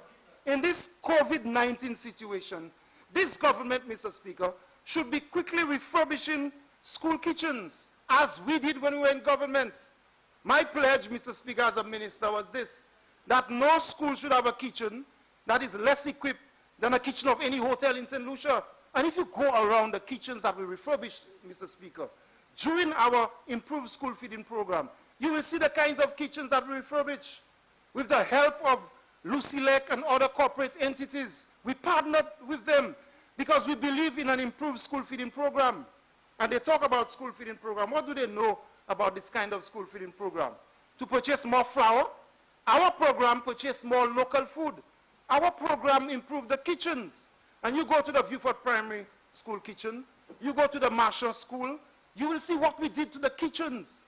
In this COVID-19 situation, this government, Mr. Speaker, should be quickly refurbishing school kitchens, as we did when we were in government. My pledge, Mr. Speaker, as a minister was this, that no school should have a kitchen that is less equipped than a kitchen of any hotel in St. Lucia. And if you go around the kitchens that we refurbished, Mr. Speaker, during our improved school feeding program, you will see the kinds of kitchens that we refurbish. With the help of Lucilec and other corporate entities, we partnered with them because we believe in an improved school feeding program. And they talk about school feeding program. What do they know about this kind of school feeding program? To purchase more flour. Our program purchased more local food. Our program improved the kitchens. And you go to the Viewford Primary School kitchen, you go to the Marshall School, you will see what we did to the kitchens.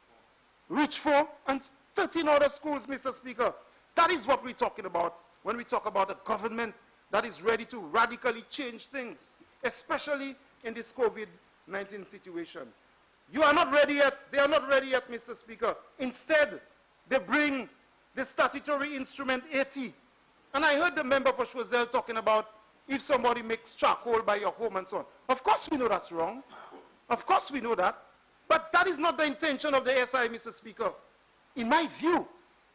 Richford and 13 other schools, Mr. Speaker. That is what we're talking about when we talk about a government that is ready to radically change things, especially in this COVID-19 situation. You are not ready yet. They are not ready yet, Mr. Speaker. Instead, they bring the statutory instrument 80. And I heard the member for Choiseul talking about if somebody makes charcoal by your home and so on. Of course we know that's wrong. Of course we know that. But that is not the intention of the SI, Mr. Speaker. In my view,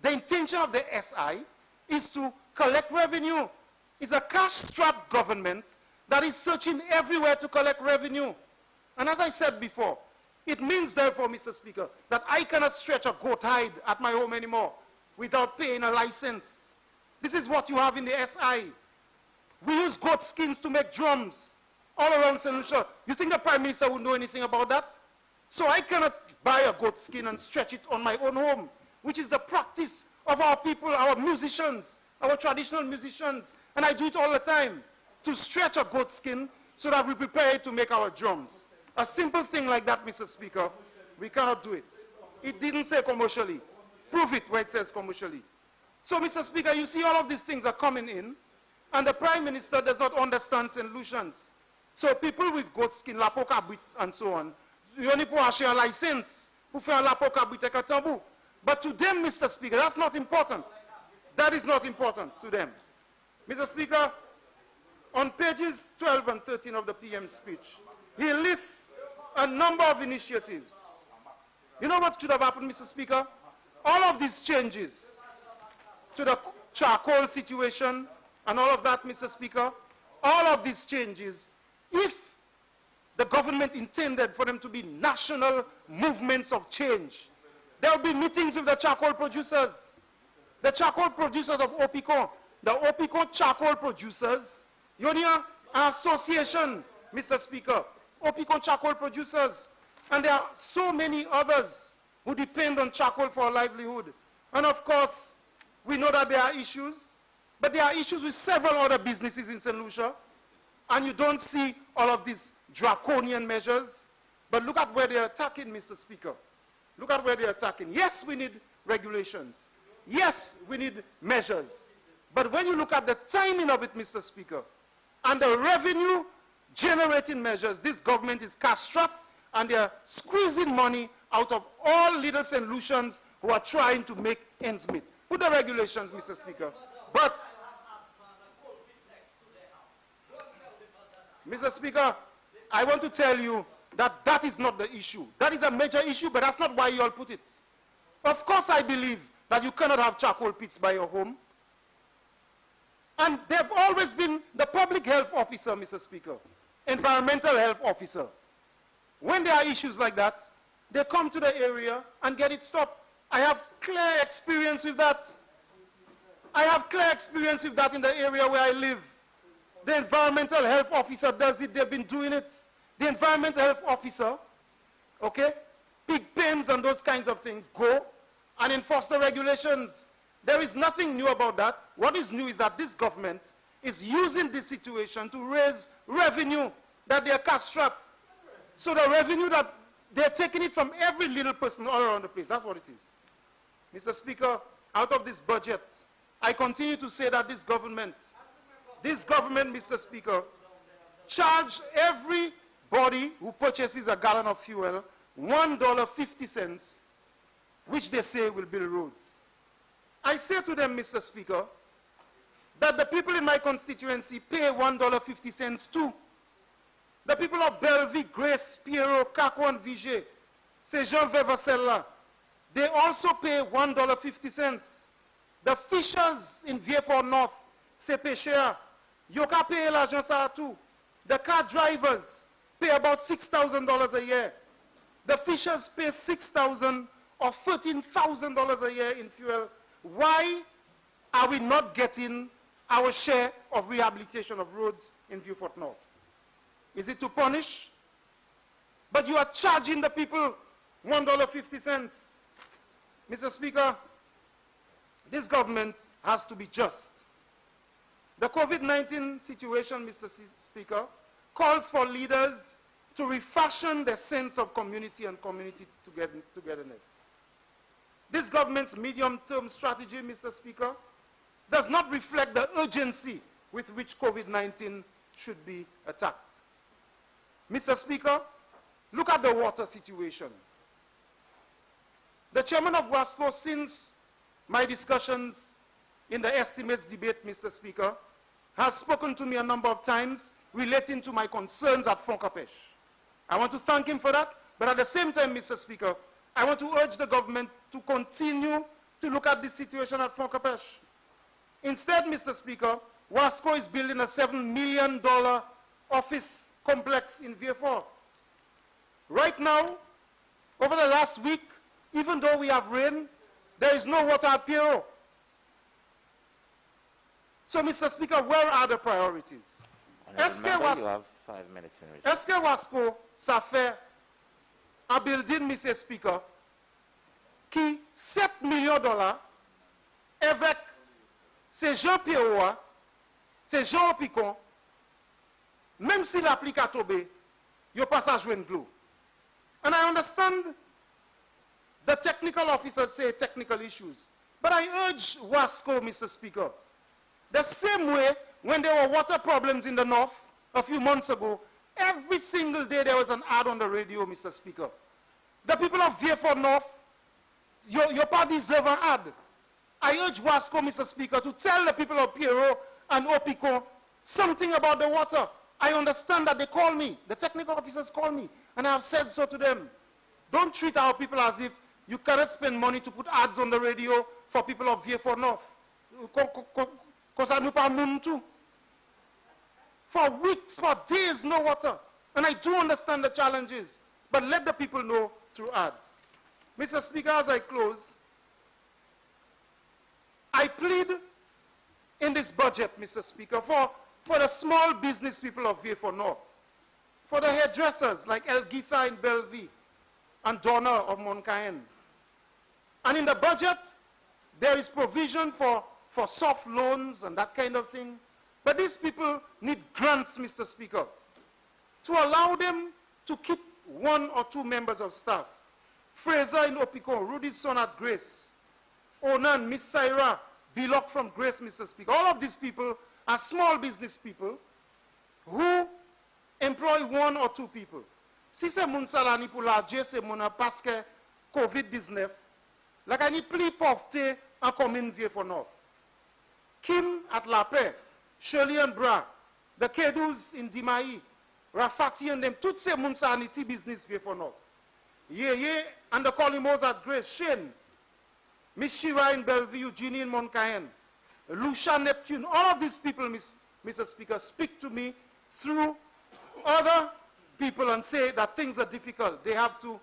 the intention of the SI is to collect revenue. It's a cash-strapped government that is searching everywhere to collect revenue. And as I said before, it means therefore, Mr. Speaker, that I cannot stretch a goat hide at my home anymore without paying a license. This is what you have in the SI. We use goat skins to make drums all around St. Lucia. You think the Prime Minister would know anything about that? So I cannot buy a goat skin and stretch it on my own home, which is the practice of our people, our musicians, our traditional musicians. And I do it all the time, to stretch a goat skin so that we prepare it to make our drums. A simple thing like that, Mr. Speaker, we cannot do it. It didn't say commercially. Prove it where it says commercially. So, Mr. Speaker, you see all of these things are coming in, and the Prime Minister does not understand St. Lucians. So people with goat skin, lapoka buit, and so on, you only pour a license pour faire lapoka buit avec un tambour. But to them, Mr. Speaker, that's not important. That is not important to them. Mr. Speaker, on pages 12 and 13 of the PM speech, he lists a number of initiatives. You know what should have happened, Mr. Speaker? All of these changes to the charcoal situation and all of that, Mr. Speaker, all of these changes, if the government intended for them to be national movements of change, there will be meetings with the charcoal producers. The charcoal producers of Opicon, the Opicon charcoal producers, you know, an association, Mr. Speaker, Opicon charcoal producers, and there are so many others who depend on charcoal for a livelihood. And of course, we know that there are issues, but there are issues with several other businesses in St. Lucia, and you don't see all of these draconian measures. But look at where they're attacking, Mr. Speaker. Look at where they're attacking. Yes, we need regulations. Yes, we need measures. But when you look at the timing of it, Mr. Speaker, and the revenue generating measures, this government is cash-strapped, and they're squeezing money out of all little St. Lucians who are trying to make ends meet. Put the regulations, Mr. Speaker. But, Mr. Speaker, I want to tell you that that is not the issue. That is a major issue, but that's not why you all put it. Of course, I believe that you cannot have charcoal pits by your home. And they've always been the public health officer, Mr. Speaker, environmental health officer. When there are issues like that, they come to the area and get it stopped. I have clear experience with that. I have clear experience with that in the area where I live. The environmental health officer does it. They've been doing it. The environmental health officer, okay, pig pens and those kinds of things, go and enforce the regulations. There is nothing new about that. What is new is that this government is using this situation to raise revenue that they are cash-strapped. So the revenue that they're taking it from every little person all around the place. That's what it is. Mr. Speaker, out of this budget, I continue to say that this government, Mr. Speaker, charge everybody who purchases a gallon of fuel $1.50, which they say will build roads. I say to them, Mr. Speaker, that the people in my constituency pay $1.50 too. The people of Belleville, Grace, Pierrot, Kako, and Vigier, Saint-Jean-Vevacella, they also pay $1.50. The fishers in Vieux-Fort North, c'est peu cher. You can pay l'argent ça too. The car drivers pay about $6,000 a year. The fishers pay $6,000 or $13,000 a year in fuel. Why are we not getting our share of rehabilitation of roads in Vieux-Fort North? Is it to punish? But you are charging the people $1.50. Mr. Speaker, this government has to be just. The COVID-19 situation, Mr. Speaker, calls for leaders to refashion their sense of community and community togetherness. This government's medium-term strategy, Mr. Speaker, does not reflect the urgency with which COVID-19 should be attacked. Mr. Speaker, look at the water situation. The chairman of WASCO, since my discussions in the estimates debate, Mr. Speaker, has spoken to me a number of times relating to my concerns at Foncapesh. I want to thank him for that, but at the same time, Mr. Speaker, I want to urge the government to continue to look at this situation at Foncapesh. Instead, Mr. Speaker, WASCO is building a $7 million office complex in Vieux-Fort. Right now, over the last week, even though we have rain, there is no water at Pierrot. So, Mr. Speaker, where are the priorities? Est-ce que WASCO, ça fait un building, Mr. Speaker, qui $7 millions avec ces gens Pierrot, ces gens Picon, même si l'applique à Tobé, you pass à jouer glue. And I understand the technical officers say technical issues. But I urge WASCO, Mr. Speaker, the same way when there were water problems in the north a few months ago, every single day there was an ad on the radio, Mr. Speaker. The people of Vieux-Fort North, your party deserve an ad. I urge WASCO, Mr. Speaker, to tell the people of Pierrot and Opicon something about the water. I understand that they call me, the technical officers call me, and I have said so to them. Don't treat our people as if you cannot spend money to put ads on the radio for people of Vieux-Fort North. Because I know pas moun too. For weeks, for days, no water. And I do understand the challenges, but let the people know through ads. Mr. Speaker, as I close, I plead in this budget, Mr. Speaker, for the small business people of Vieux North, for the hairdressers like El Githa in Bellevue and Donna of Moncaen. And in the budget, there is provision for soft loans and that kind of thing. But these people need grants, Mr. Speaker, to allow them to keep 1 or 2 members of staff. Fraser in Opicon, Rudy's son at Grace, Onan, Miss Syra, Biloc from Grace, Mr. Speaker. All of these people are small business people who employ 1 or 2 people. Si c'est moun salani pour la Dieu, c'est moun parce que COVID-19, la gagné plus pauvreté en commune Vieux North. Kim at La Paix, Shirley and Bra, the Kedus in Dimai, Rafati and them, toutes ces moun sanity business Vieux North. Ye and the Colimos at Grace, Shane, Miss Shira in Bellevue, Eugenie in Moncaen, Lucia Neptune, all of these people, Mr. Speaker, speak to me through other people and say that things are difficult. They have to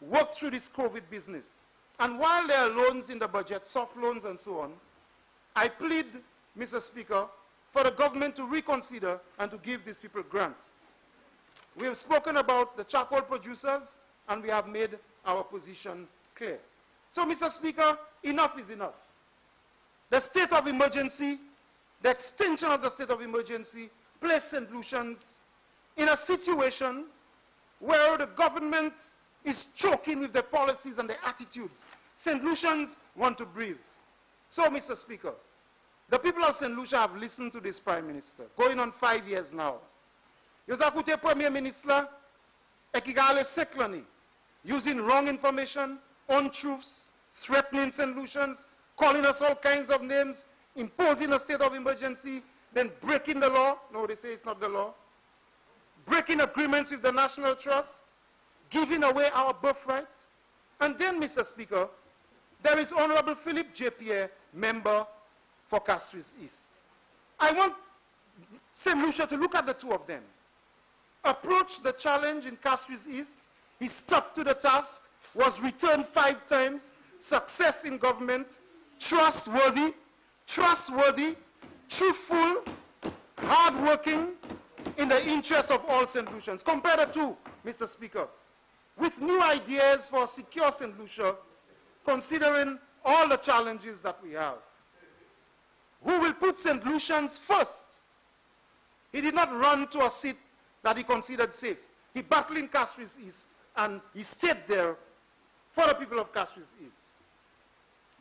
work through this COVID business. And while there are loans in the budget, soft loans and so on, I plead, Mr. Speaker, for the government to reconsider and to give these people grants. We have spoken about the charcoal producers, and we have made our position clear. So, Mr. Speaker, enough is enough. The state of emergency, the extension of the state of emergency, placed St. Lucians in a situation where the government is choking with their policies and their attitudes. St. Lucians want to breathe. So, Mr. Speaker, the people of St. Lucia have listened to this Prime Minister, going on 5 years now. Vous avez écouté Premier Ministre et qui a allé using wrong information, untruths, threatening St. Lucians, calling us all kinds of names, imposing a state of emergency, then breaking the law. No, they say it's not the law. Breaking agreements with the National Trust, giving away our birthright. And then, Mr. Speaker, there is Honorable Philip J. Pierre, member for Castries East. I want St. Lucia to look at the two of them. Approach the challenge in Castries East. He stuck to the task, was returned 5 times, success in government, trustworthy, truthful, hardworking, in the interest of all St. Lucians. Compare the two, Mr. Speaker, with new ideas for secure St. Lucia, considering all the challenges that we have. Who will put St. Lucians first? He did not run to a seat that he considered safe. He battled in Castries East, and he stayed there for the people of Castries East.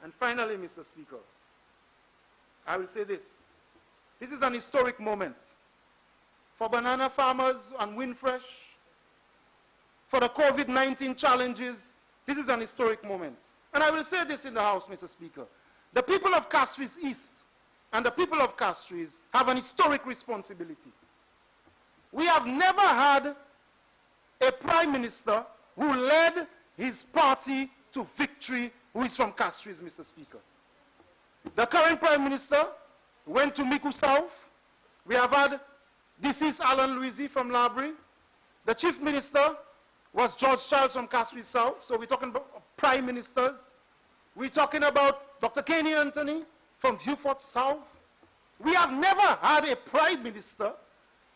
And finally, Mr. Speaker, I will say this. This is an historic moment for banana farmers and Windfresh, for the COVID-19 challenges. This is an historic moment. And I will say this in the House, Mr. Speaker. The people of Castries East and the people of Castries have an historic responsibility. We have never had a Prime Minister who led his party to victory who is from Castries, Mr. Speaker. The current Prime Minister went to Miku South. We have had deceased Alan Louisi from Labrie. The Chief Minister was George Charles from Castries South. So we're talking about Prime Ministers. We're talking about Dr. Kenny Anthony from Vieux South. We have never had a Prime Minister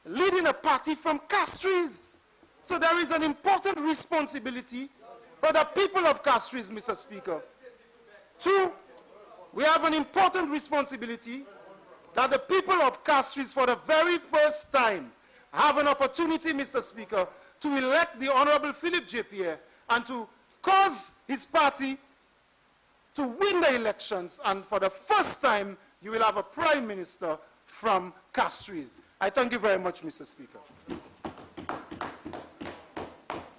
leading a party from Castries. So there is an important responsibility for the people of Castries, Mr. Speaker. 2, we have an important responsibility that the people of Castries, for the very first time, have an opportunity, Mr. Speaker, to elect the Honorable Philip J. Pierre and to cause his party to win the elections. And for the first time, you will have a Prime Minister from Castries. I thank you very much, Mr. Speaker.